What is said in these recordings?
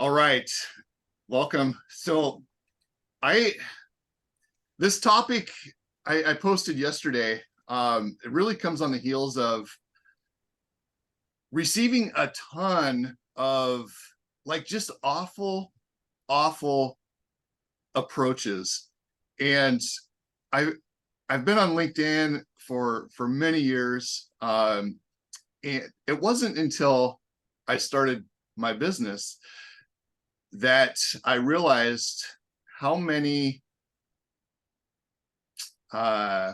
All right, welcome. So I this topic I posted yesterday. It really comes on the heels of receiving a ton of like just awful approaches, and I I've been on LinkedIn for many years. And it wasn't until I started my business that I realized how many uh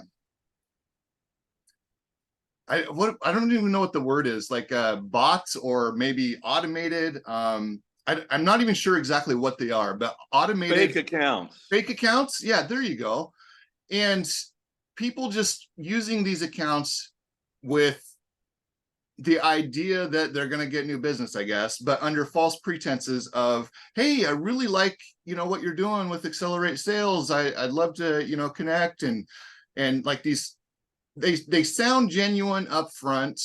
I don't even know what the word is, like bots or maybe automated. I'm not even sure exactly what they are, but automated Fake accounts. fake accounts. Yeah, there you go. And people just using these accounts with the idea that they're going to get new business, I guess, but under false pretenses of, hey, I really like, what you're doing with Accelerate Sales. I'd love to, connect, and like these, they sound genuine up front,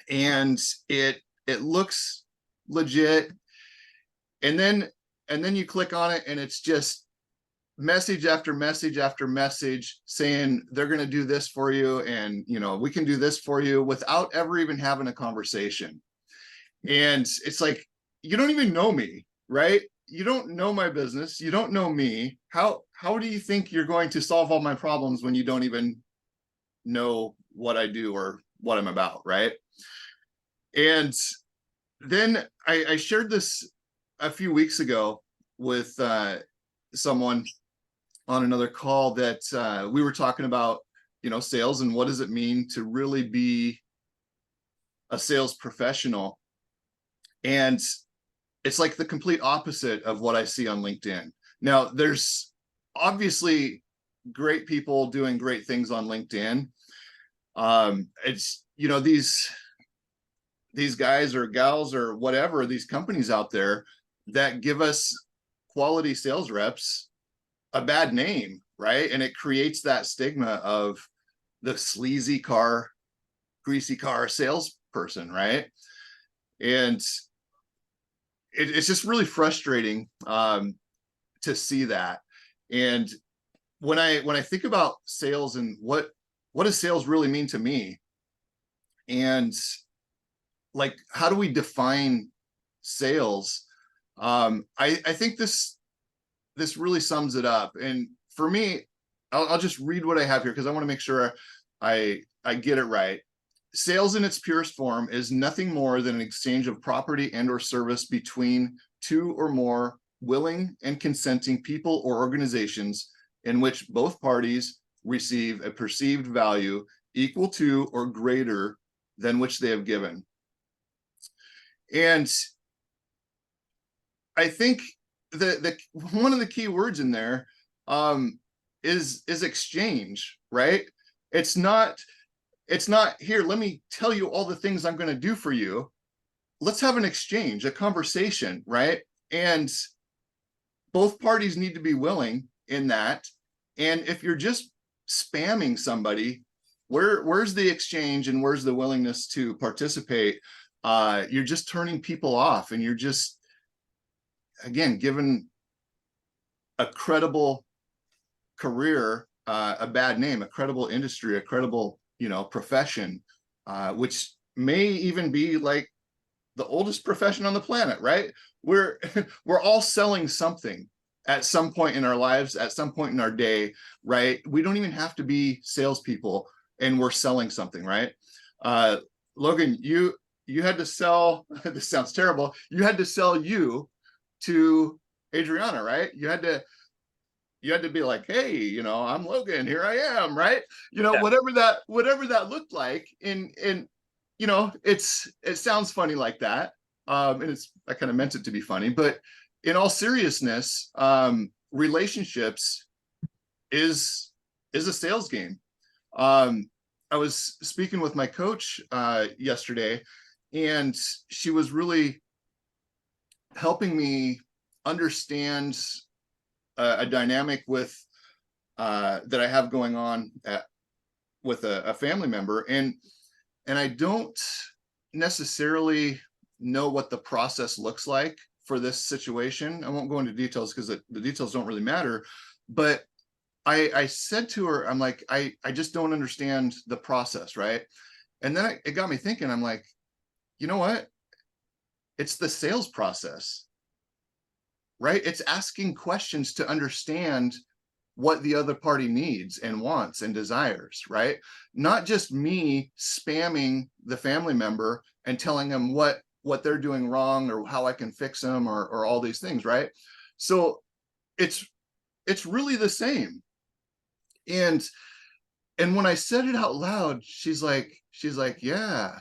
and it looks legit. And then you click on it and it's just message after message after message saying they're going to do this for you, and we can do this for you, without ever even having a conversation. And it's like, you don't even know me, right? You don't know my business, you don't know me. How do you think you're going to solve all my problems when you don't even know what I do or what I'm about, right? And then I shared this a few weeks ago with someone on another call, that we were talking about, sales, and what does it mean to really be a sales professional. And it's like the complete opposite of what I see on LinkedIn. Now, there's obviously great people doing great things on LinkedIn. It's, these guys or gals or whatever, these companies out there that give us quality sales reps a bad name, right? And it creates that stigma of the sleazy car, greasy car salesperson, right? And it's just really frustrating to see that. And when I think about sales and what does sales really mean to me, and like, how do we define sales? I think this really sums it up. And for me, I'll just read what I have here because I want to make sure I get it right. Sales in its purest form is nothing more than an exchange of property and or service between two or more willing and consenting people or organizations, in which both parties receive a perceived value equal to or greater than which they have given. And I think the one of the key words in there is exchange, right? It's not here, let me tell you all the things I'm going to do for you. Let's have an exchange, a conversation, right? And both parties need to be willing in that. And if you're just spamming somebody, where's the exchange and where's the willingness to participate? You're just turning people off, and you're just, again, given a credible career a bad name, a credible industry, a credible profession, which may even be like the oldest profession on the planet, right? We're we're all selling something at some point in our lives, at some point in our day, right? We don't even have to be salespeople, and we're selling something, right? Logan, you had to sell. This sounds terrible. You had to sell you to Adriana, right? You had to be like, hey, I'm Logan, here I am, right? Yeah. Whatever that looked like. And it sounds funny like that. And I kind of meant it to be funny, but in all seriousness, relationships is a sales game. I was speaking with my coach yesterday, and she was really helping me understand a dynamic with that I have going on with a family member, and I don't necessarily know what the process looks like for this situation. I won't go into details because the details don't really matter, but I said to her, I'm like, I just don't understand the process, right? And then it got me thinking, I'm like, you know what? It's the sales process, right? It's asking questions to understand what the other party needs and wants and desires, right? Not just me spamming the family member and telling them what they're doing wrong or how I can fix them or all these things, right? So it's really the same. And when I said it out loud, she's like, yeah.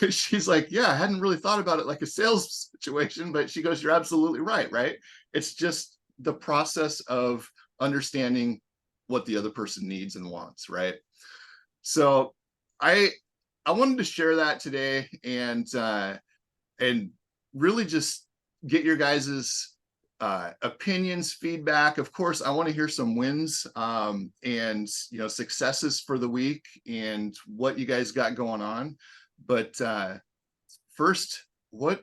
She's like, yeah, I hadn't really thought about it like a sales situation, but she goes, you're absolutely right, right? It's just the process of understanding what the other person needs and wants, right? So I wanted to share that today and really just get your guys's opinions, feedback. Of course, I want to hear some wins and successes for the week and what you guys got going on. But first, what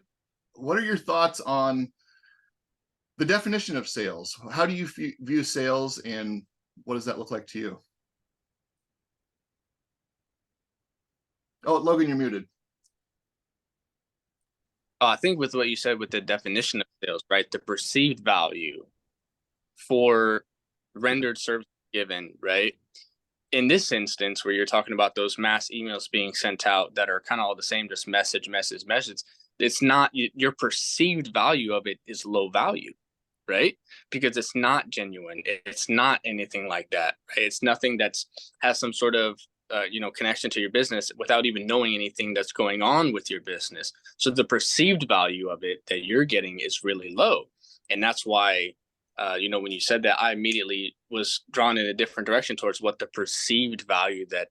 are your thoughts on the definition of sales? How do you view sales, and what does that look like to you? Oh, Logan, you're muted. I think with what you said with the definition of sales, right? The perceived value for rendered service given, right? In this instance, where you're talking about those mass emails being sent out that are kind of all the same, just message, it's not, your perceived value of it is low value, right? Because it's not genuine. It's not anything like that, right? It's nothing that's has some sort of connection to your business without even knowing anything that's going on with your business. So the perceived value of it that you're getting is really low. And that's why, when you said that, I immediately was drawn in a different direction towards what the perceived value that,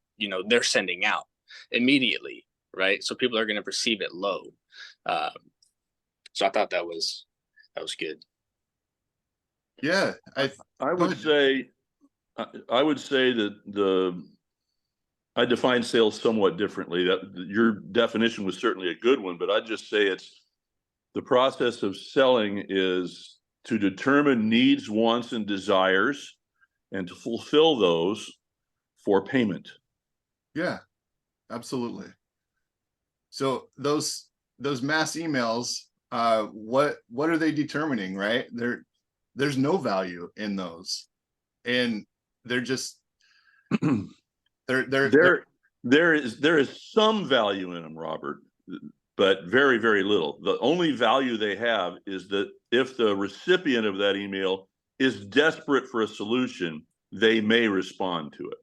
they're sending out immediately, right? So people are going to perceive it low. So I thought that was good. Yeah, I would say that I define sales somewhat differently. That your definition was certainly a good one, but I'd just say it's the process of selling is to determine needs, wants, and desires, and to fulfill those for payment. Yeah, absolutely. So those mass emails, what are they determining, right? There's no value in those, and they're just there is some value in them, Robert, but very, very little. The only value they have is that if the recipient of that email is desperate for a solution, they may respond to it.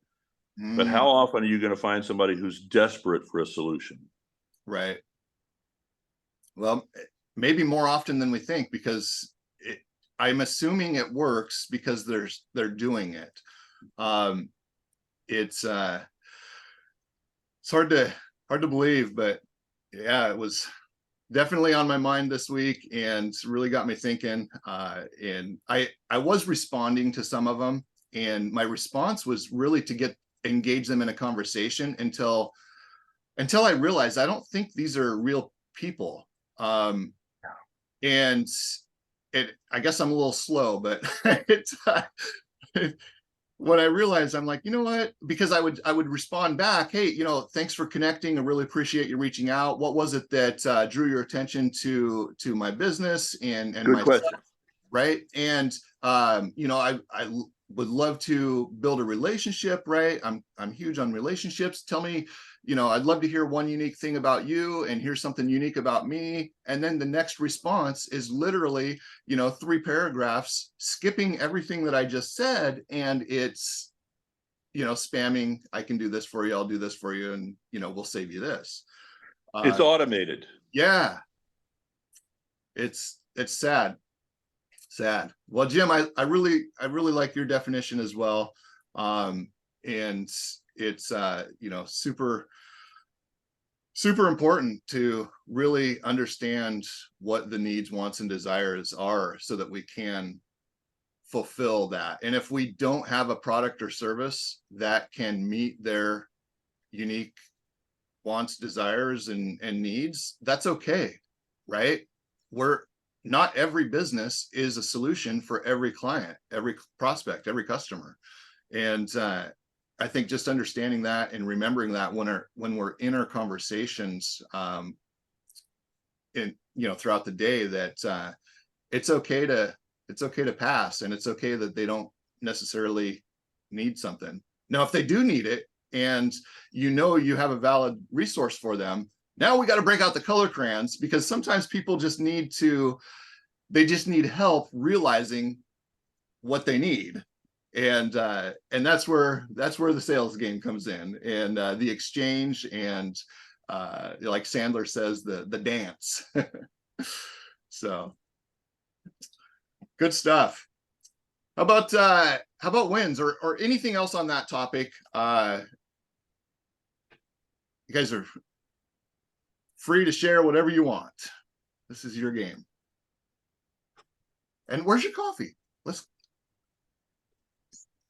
But how often are you going to find somebody who's desperate for a solution? Right. Well, maybe more often than we think, because I'm assuming it works because they're doing it. It's hard to believe, but yeah, it was definitely on my mind this week and really got me thinking. And I was responding to some of them, and my response was really to engage them in a conversation until I realized I don't think these are real people. And I guess I'm a little slow, but when I realized, I'm like, you know what? Because I would respond back, hey, thanks for connecting. I really appreciate you reaching out. What was it that drew your attention to my business and good question, right? And I would love to build a relationship, right? I'm huge on relationships. Tell me, I'd love to hear one unique thing about you and hear something unique about me. And then the next response is literally, 3 paragraphs, skipping everything that I just said. And it's, spamming, I can do this for you. I'll do this for you. And, we'll save you this. It's automated. Yeah. It's sad. Well, Jim, I really like your definition as well. And it's super important to really understand what the needs, wants, and desires are so that we can fulfill that. And if we don't have a product or service that can meet their unique wants, desires, and needs, that's okay, right? not every business is a solution for every client, every prospect, every customer. And I think just understanding that and remembering that when we're in our conversations, throughout the day, that it's okay to pass, and it's okay that they don't necessarily need something. Now, if they do need it, and you have a valid resource for them, now we got to break out the color crayons, because sometimes people just need help realizing what they need. And that's where the sales game comes in, and the exchange, and like Sandler says, the dance. So good stuff. How about wins or anything else on that topic? You guys are free to share whatever you want. This is your game. And where's your coffee?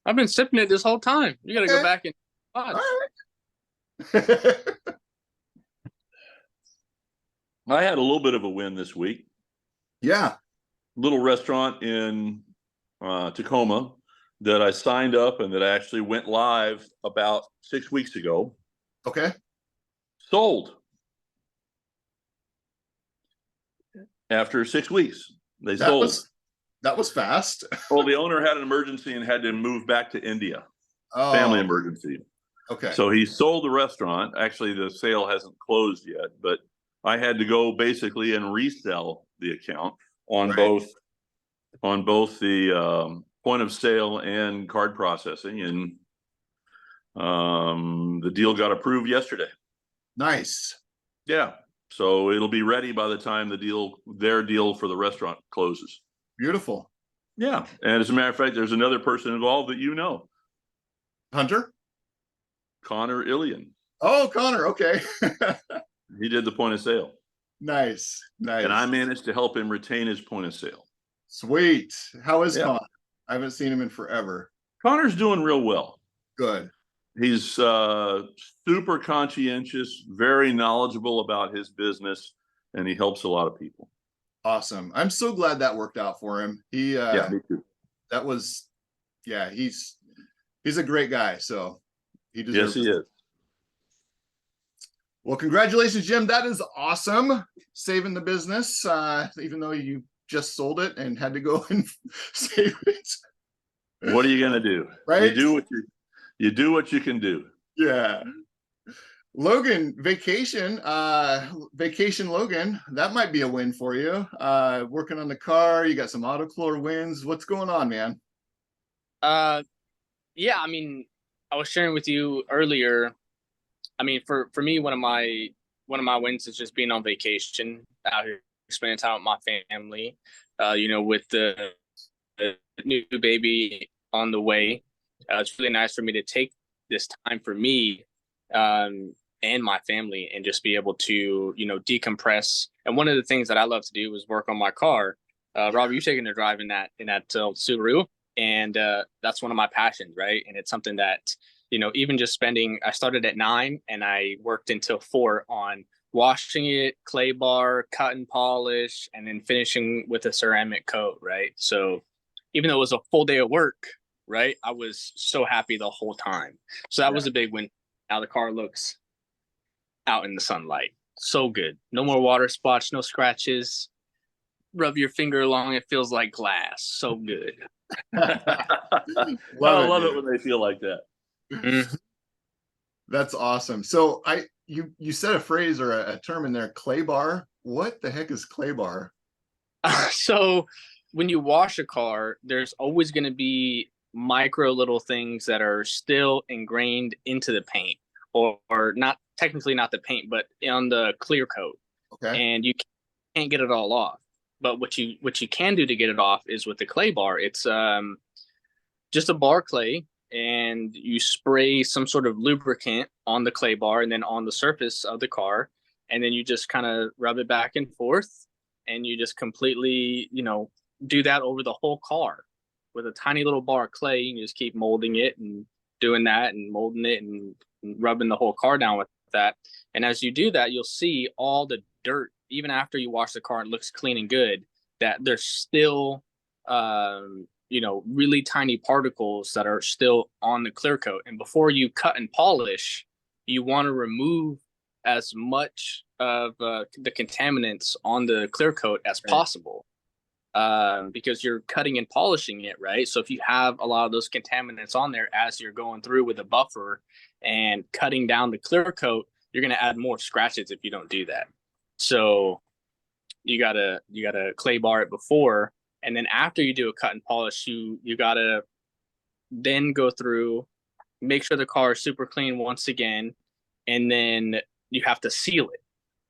I've been sipping it this whole time. You got to go back and watch. All right. I had a little bit of a win this week. Yeah. Little restaurant in Tacoma that I signed up and that actually went live about 6 weeks ago. Okay. Sold. After 6 weeks, they sold. That was fast. Well, the owner had an emergency and had to move back to India. Oh, Family emergency. okay. So he sold the restaurant. Actually, the sale hasn't closed yet, but I had to go basically and resell the account on Right. both the point of sale and card processing, and the deal got approved yesterday. Nice. Yeah, so it'll be ready by the time their deal for the restaurant closes. Beautiful. Yeah, and as a matter of fact, there's another person involved that you know, Hunter? Connor Ilian. Oh, Connor. Okay. He did the point of sale. Nice. And I managed to help him retain his point of sale. Sweet. How is Yeah. Connor? I haven't seen him in forever. Connor's doing real well. Good. He's super conscientious, very knowledgeable about his business, and he helps a lot of people. Awesome. I'm so glad that worked out for him. He Yeah, me too. that was, yeah, he's a great guy. So he deserves Yes, he is. Well, congratulations, Jim. That is awesome. Saving the business, even though you just sold it and had to go and save it. What are you gonna do? Right? You do what you can do. Yeah. Logan, vacation Logan, that might be a win for you. Working on the car, you got some AutoClore wins. What's going on, man? Yeah, I mean, I was sharing with you earlier. I mean, for me, one of my wins is just being on vacation out here, spending time with my family. With the new baby on the way, it's really nice for me to take this time for me and my family, and just be able to decompress. And one of the things that I love to do is work on my car. Robert, you're taking a drive in that Subaru, and that's one of my passions, right? And it's something that even just I started at 9 and I worked until 4 on washing it, clay bar, cut and polish, and then finishing with a ceramic coat, right? So even though it was a full day of work, right, I was so happy the whole time. So that was a big win. Now the car looks out in the sunlight. So good. No more water spots, no scratches. Rub your finger along, it feels like glass. So good. I love it dude. when they feel like that. Mhm. That's awesome. So you said a phrase or a term in there, clay bar. What the heck is clay bar? So when you wash a car, there's always going to be micro little things that are still ingrained into the paint, or not technically not the paint, but on the clear coat. Okay. And you can't get it all off. But what you can do to get it off is with the clay bar. It's just a bar clay, and you spray some sort of lubricant on the clay bar and then on the surface of the car, and then you just kind of rub it back and forth, and you just completely do that over the whole car with a tiny little bar of clay. You just keep molding it and doing that and molding it and rubbing the whole car down with that. And as you do that, you'll see all the dirt, even after you wash the car and it looks clean and good, that there's still really tiny particles that are still on the clear coat. And before you cut and polish, you want to remove as much of the contaminants on the clear coat as possible, because you're cutting and polishing it, right? So if you have a lot of those contaminants on there as you're going through with a buffer and cutting down the clear coat, you're going to add more scratches if you don't do that. So you gotta clay bar it before, and then after you do a cut and polish, you gotta then go through, make sure the car is super clean once again, and then you have to seal it,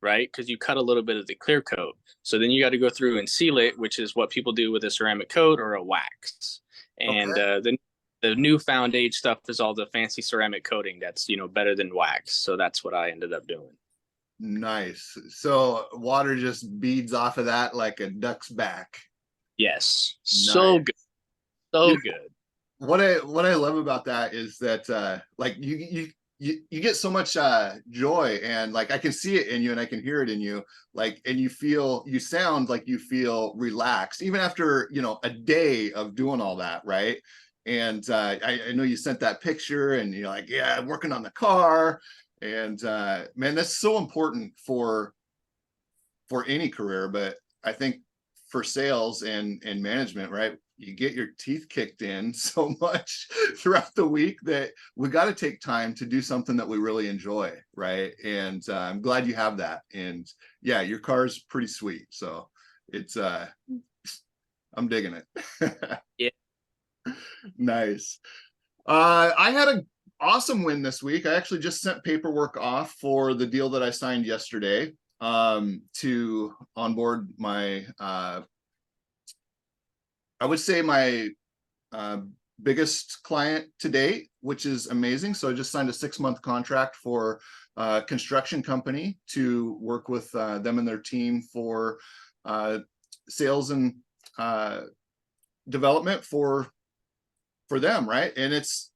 right? Because you cut a little bit of the clear coat. So then you got to go through and seal it, which is what people do with a ceramic coat or a wax. And the newfound age stuff is all the fancy ceramic coating that's better than wax. So that's what I ended up doing. Nice. So water just beads off of that like a duck's back. Yes. So Nice. good. So good. What I love about that is that like you get so much joy, and like I can see it in you and I can hear it in you, like, and you sound like you feel relaxed even after a day of doing all that, right? And I know you sent that picture and you're like, yeah, I'm working on the car. And man, that's so important for any career, but I think for sales and management, right? You get your teeth kicked in so much throughout the week that we got to take time to do something that we really enjoy, right? And I'm glad you have that. And yeah, your car's pretty sweet, so it's I'm digging it. Yeah. Nice. I had an awesome win this week. I actually just sent paperwork off for the deal that I signed yesterday to onboard my I would say my biggest client to date, which is amazing. So I just signed a 6-month contract for a construction company to work with them and their team for sales and development for them, right? And it's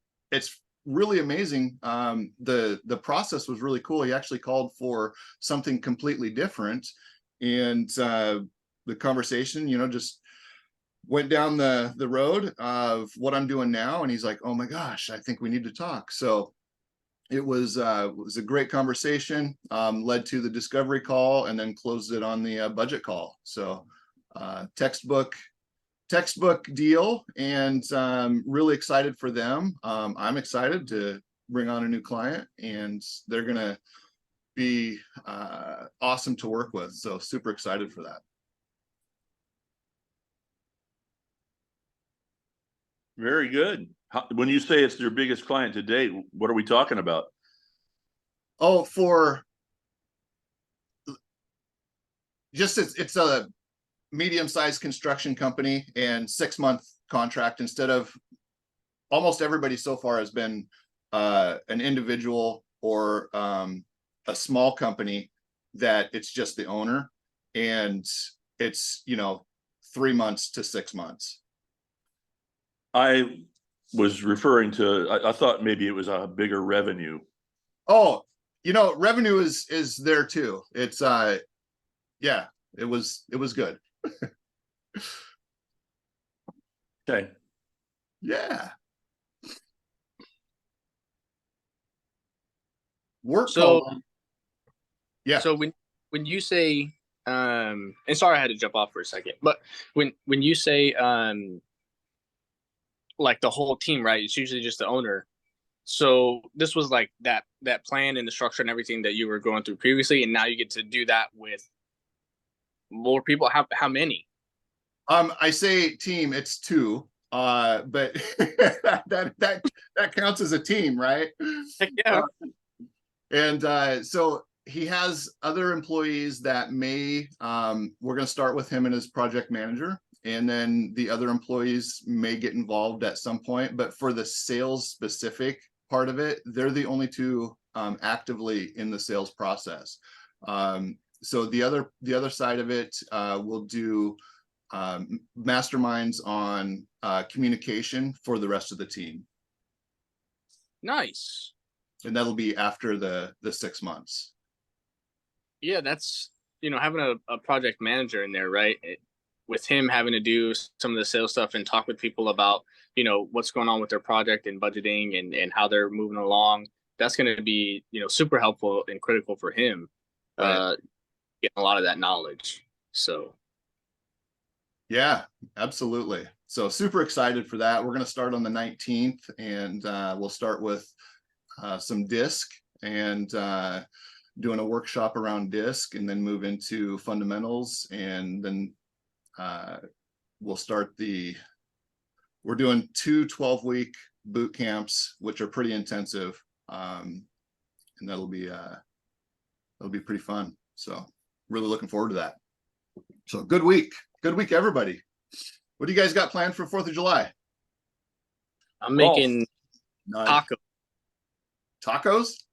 really amazing. The process was really cool. He actually called for something completely different, and the conversation, just went down the road of what I'm doing now, and he's like, oh my gosh, I think we need to talk. So it was a great conversation, led to the discovery call, and then closed it on the budget call. So textbook deal, and really excited for them. I'm excited to bring on a new client, and they're gonna be awesome to work with. So super excited for that. Very good. When you say it's your biggest client to date, what are we talking about? Oh, for just it's a medium-sized construction company, and 6-month contract instead of almost everybody so far has been an individual or a small company that it's just the owner, and it's 3 months to 6 months. I was referring to, I thought maybe it was a bigger revenue. Oh, revenue is there too. It's yeah, it was good. Okay. Yeah. Work So call. Yeah. So when you say and sorry I had to jump off for a second, but when you say like the whole team, right? It's usually just the owner. So this was like that plan and the structure and everything that you were going through previously, and now you get to do that with more people. How many? I say team, it's 2. But that counts as a team, right? Heck yeah. And so he has other employees that may we're going to start with him and his project manager, and then the other employees may get involved at some point. But for the sales specific part of it, they're the only 2 actively in the sales process. So the other side of it, we'll do masterminds on communication for the rest of the team. Nice. And that'll be after the 6 months. Yeah, that's having a project manager in there, right? with him having to do some of the sales stuff and talk with people about, you know, what's going on with their project and budgeting and how they're moving along, that's going to be, you know, super helpful and critical for him, Right. getting a lot of that knowledge. So Yeah, absolutely. So super excited for that. We're going to start on the 19th, and we'll start with some disc and doing a workshop around disc, and then move into fundamentals, and then we'll start we're doing 2 12-week boot camps, which are pretty intensive, and that'll be pretty fun. So really looking forward to that. So good week, everybody. What do you guys got planned for 4th of July? I'm making Nice. Tacos?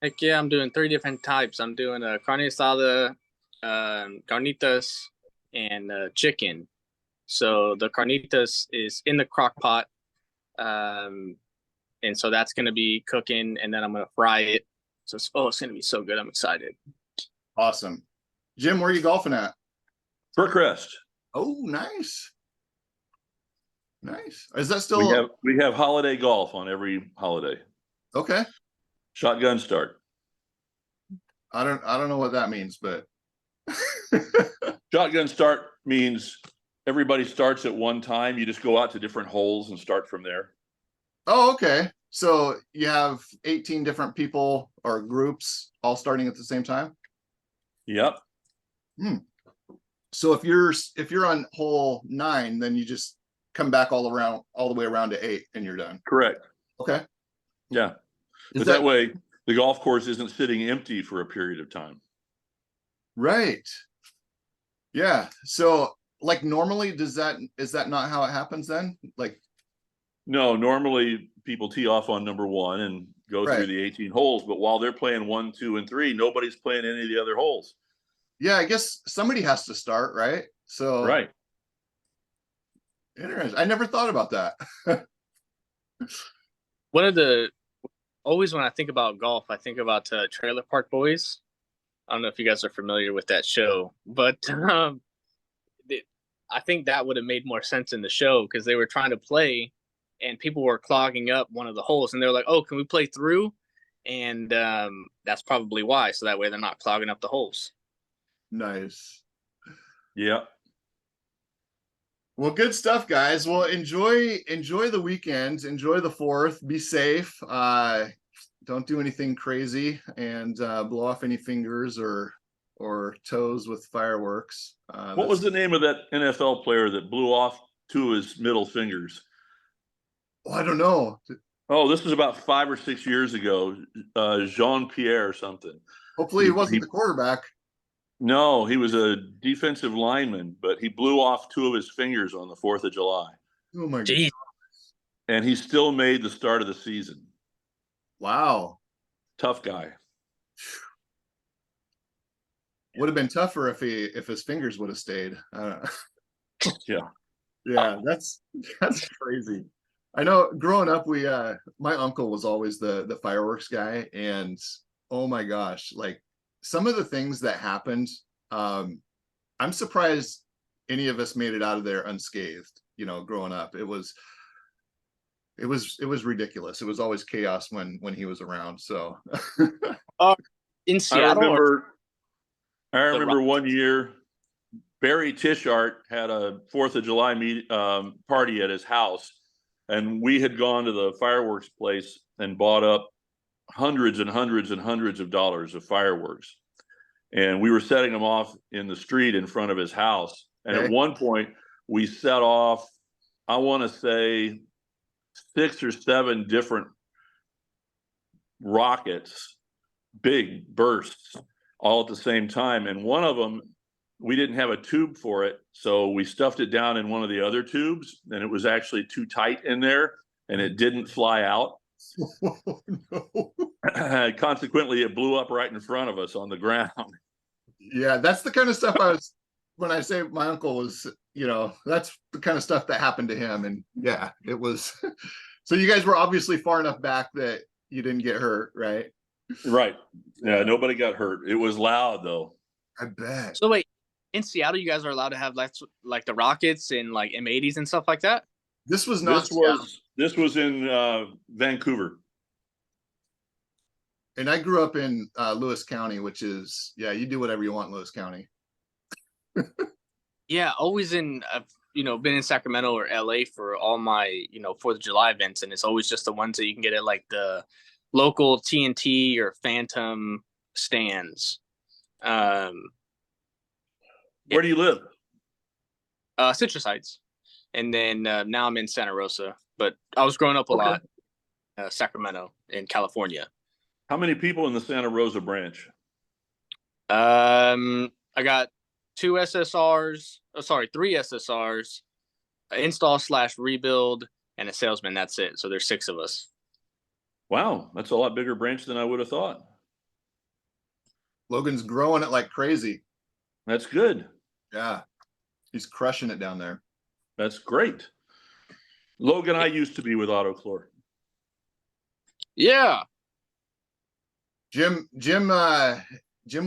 Heck yeah, I'm doing 3 different types. I'm doing a carne asada, carnitas, and chicken. So the carnitas is in the crock pot. And so that's going to be cooking, and then I'm going to fry it. So it's going to be so good. I'm excited. Awesome. Jim, where are you golfing at? Fircrest. Oh, nice. Nice. Is that still We have holiday golf on every holiday. okay? Shotgun start. I don't know what that means, but Shotgun start means everybody starts at one time. You just go out to different holes and start from there. oh, okay. So you have 18 different people or groups all starting at the same time? Yep. So if you're on hole 9, then you just come back all the way around to 8 and you're done. Correct. Okay. Yeah. Is But that way the golf course isn't sitting empty for a period of time. right? Yeah. So like normally is that not how it happens then? Like No, normally people tee off on number 1 and go Right. through the 18 holes, but while they're playing 1, 2, and 3, nobody's playing any of the other holes. yeah, I guess somebody has to start, right? So Right. interesting. I never thought about that. Always when I think about golf, I think about Trailer Park Boys. I don't know if you guys are familiar with that show, but I think that would have made more sense in the show because they were trying to play and people were clogging up one of the holes and they're like, oh, can we play through? And that's probably why. So that way they're not clogging up the holes. Nice. Yeah. Well, good stuff, guys. Well, enjoy the weekend. Enjoy the 4th. Be safe. Don't do anything crazy, and blow off any fingers or toes with fireworks. What was the name of that NFL player that blew off 2 of his middle fingers? Oh, I don't know. Oh, this was about 5 or 6 years ago. Jean-Pierre or something. Hopefully, he wasn't the quarterback. No, he was a defensive lineman, but he blew off 2 of his fingers on the 4th of July. Oh my Jeez. God. And he still made the start of the season. Wow. Tough guy. Would have been tougher if his fingers would have stayed. Yeah. Yeah, that's crazy. I know growing up, my uncle was always the fireworks guy, and oh my gosh, like some of the things that happened, I'm surprised any of us made it out of there unscathed, you know, growing up. It was ridiculous. It was always chaos when he was around. So In Seattle, I remember one year Barry Tishart had a 4th of July party at his house, and we had gone to the fireworks place and bought up hundreds and hundreds and hundreds of dollars of fireworks. And we were setting them off in the street in front of his house. And Okay. at one point we set off, I want to say 6 or 7 different rockets, big bursts, all at the same time. And one of them, we didn't have a tube for it, so we stuffed it down in one of the other tubes, and it was actually too tight in there, and it didn't fly out. Oh, no. Consequently, it blew up right in front of us on the ground. Yeah, that's the kind of stuff when I say my uncle was, you know, that's the kind of stuff that happened to him. And yeah, it was. So you guys were obviously far enough back that you didn't get hurt, right? Right. Yeah, nobody got hurt. It was loud though. I bet. So wait, in Seattle, you guys are allowed to have like the rockets and like M80s and stuff like that? This was not This Seattle. was in Vancouver. And I grew up in Lewis County, which is, yeah, you do whatever you want in Lewis County. Yeah, always been in Sacramento or LA for all my, 4th of July events, and it's always just the ones that you can get at like the local TNT or Phantom stands. Where do you live? Citrus Heights. And then now I'm in Santa Rosa, but I was growing up a lot, Sacramento in California. How many people in the Santa Rosa branch? I got 3 SSRs, install/rebuild, and a salesman. That's it. So there's 6 of us. Wow, that's a lot bigger branch than I would have thought. Logan's growing it like crazy. That's good. Yeah. He's crushing it down there. That's great. Logan, I used to be with AutoClore. Yeah. Jim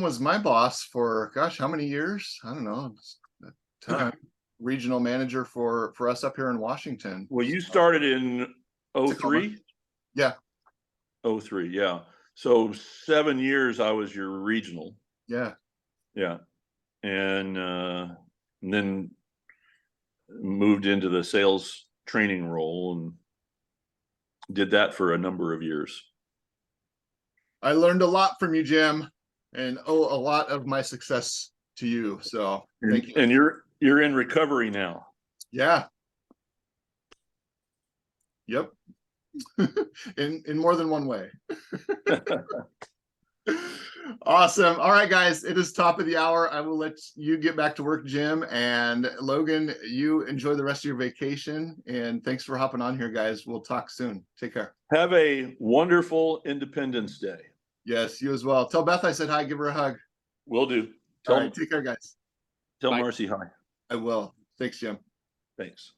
was my boss for, gosh, how many years? I don't know. A ton. Regional manager for us up here in Washington. Well, you started in 03? Yeah. 03, yeah. So 7 years I was your regional. Yeah. Yeah. And then moved into the sales training role and did that for a number of years. I learned a lot from you, Jim, and owe a lot of my success to you. So thank you. And you're in recovery now. Yeah. Yep. in more than one way. Awesome. All right, guys, it is top of the hour. I will let you get back to work, Jim, and Logan, you enjoy the rest of your vacation, and thanks for hopping on here, guys. We'll talk soon. Take care. Have a wonderful Independence Day. Yes, you as well. Tell Beth I said hi. Give her a hug. Will do. All right, take care, guys. Tell Bye. Marcy hi. I will. Thanks, Jim. Thanks.